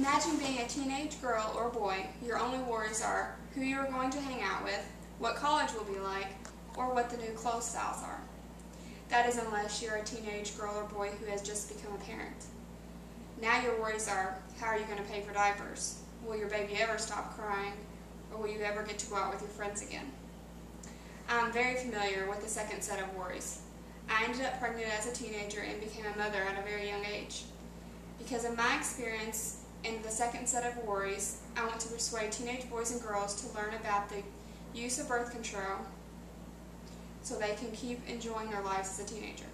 Imagine being a teenage girl or boy. Your only worries are who you are going to hang out with, what college will be like, or what the new clothes styles are. That is unless you're a teenage girl or boy who has just become a parent. Now your worries are, how are you going to pay for diapers? Will your baby ever stop crying? Or will you ever get to go out with your friends again? I'm very familiar with the second set of worries. I ended up pregnant as a teenager and became a mother at a very young age. Because of my experience in the second set of worries, I want to persuade teenage boys and girls to learn about the use of birth control so they can keep enjoying their lives as a teenager.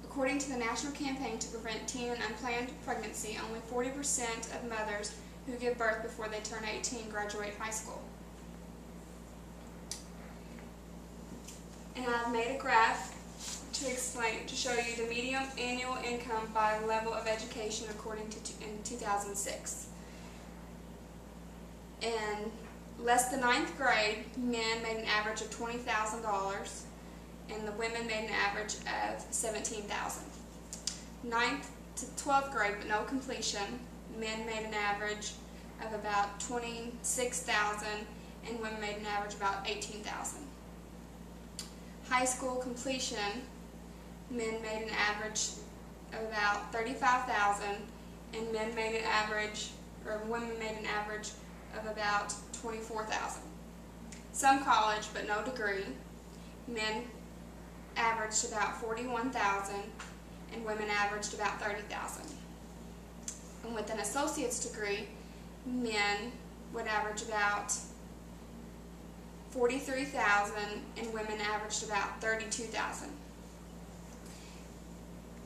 According to the National Campaign to Prevent Teen and Unplanned Pregnancy, only 40% of mothers who give birth before they turn 18 graduate high school. And I've made a graph to show you the median annual income by level of education according to in 2006. In less than 9th grade, men made an average of $20,000 and the women made an average of $17,000. 9th to 12th grade, but no completion, men made an average of about $26,000 and women made an average of about $18,000. High school completion, men made an average of about $35,000 and women made an average of about $24,000. Some college but no degree, men averaged about $41,000 and women averaged about $30,000. And with an associate's degree, men would average about $43,000 and women averaged about $32,000.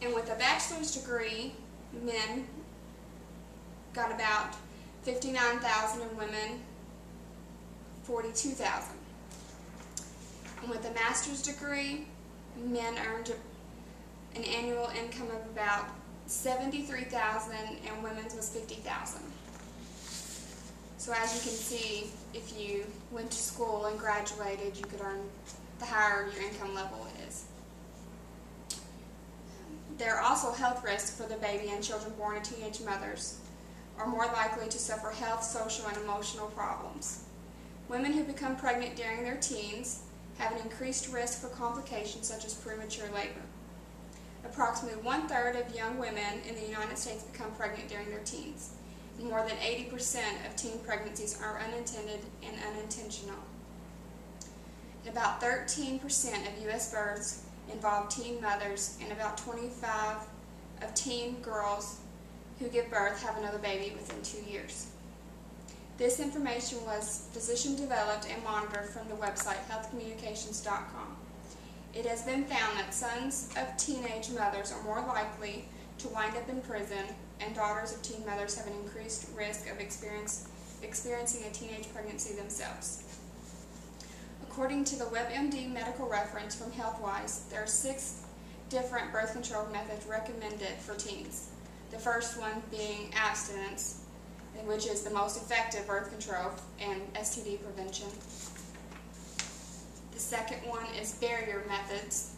And with a bachelor's degree, men got about $59,000 and women $42,000. And with a master's degree, men earned an annual income of about $73,000 and women's was $50,000. So as you can see, if you went to school and graduated, you could earn the higher your income level is. There are also health risks for the baby, and children born to teenage mothers are more likely to suffer health, social, and emotional problems. Women who become pregnant during their teens have an increased risk for complications such as premature labor. Approximately 1/3 of young women in the United States become pregnant during their teens, and more than 80% of teen pregnancies are unintended and unintentional. And about 13% of U.S. births involve teen mothers, and about 25% of teen girls who give birth have another baby within 2 years. This information was physician developed and monitored from the website healthcommunications.com. It has been found that sons of teenage mothers are more likely to wind up in prison, and daughters of teen mothers have an increased risk of experiencing a teenage pregnancy themselves. According to the WebMD medical reference from HealthWise, there are 6 different birth control methods recommended for teens. The first one being abstinence, which is the most effective birth control and STD prevention. The second one is barrier methods,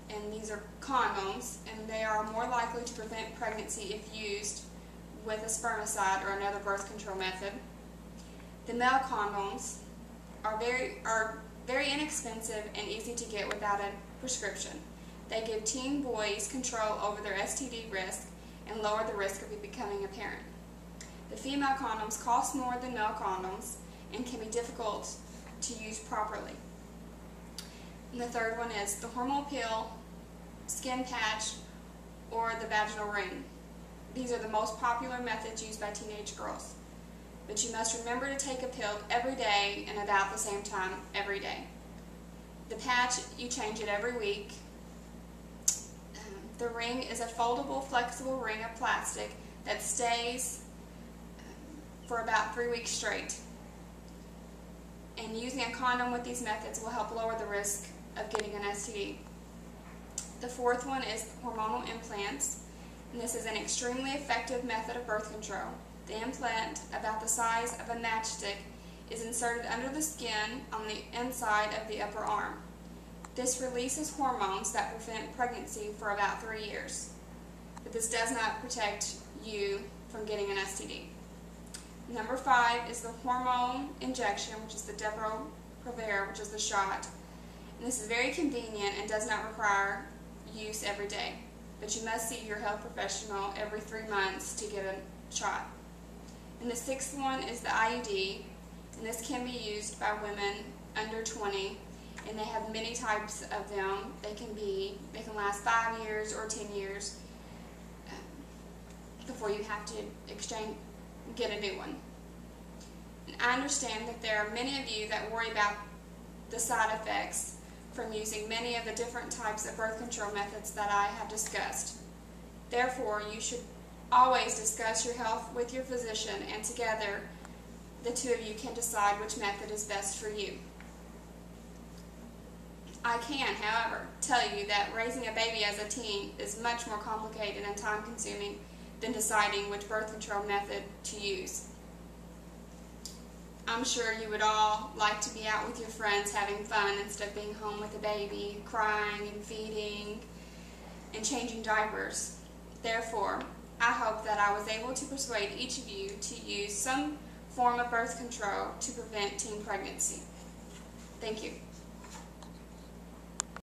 and these are condoms, and they are more likely to prevent pregnancy if used with a spermicide or another birth control method. The male condoms are very inexpensive and easy to get without a prescription. They give teen boys control over their STD risk and lower the risk of becoming a parent. The female condoms cost more than male condoms and can be difficult to use properly. And the third one is the hormone pill, skin patch, or the vaginal ring. These are the most popular methods used by teenage girls. But you must remember to take a pill every day and about the same time every day. The patch, you change it every week. The ring is a foldable, flexible ring of plastic that stays for about 3 weeks straight. And using a condom with these methods will help lower the risk of getting an STD. The fourth one is hormonal implants, and this is an extremely effective method of birth control. The implant, about the size of a matchstick, is inserted under the skin on the inside of the upper arm. This releases hormones that prevent pregnancy for about 3 years. But this does not protect you from getting an STD. Number 5 is the hormone injection, which is the Depo-Provera, which is the shot. And this is very convenient and does not require use every day, but you must see your health professional every 3 months to get a shot. And the 6th one is the IUD, and this can be used by women under 20, and they have many types of them. They can last 5 years or 10 years before you have to get a new one. And I understand that there are many of you that worry about the side effects from using many of the different types of birth control methods that I have discussed. Therefore, you should always discuss your health with your physician, and together the two of you can decide which method is best for you. I can, however, tell you that raising a baby as a teen is much more complicated and time-consuming than deciding which birth control method to use. I'm sure you would all like to be out with your friends having fun instead of being home with a baby, crying and feeding and changing diapers. Therefore, I hope that I was able to persuade each of you to use some form of birth control to prevent teen pregnancy. Thank you.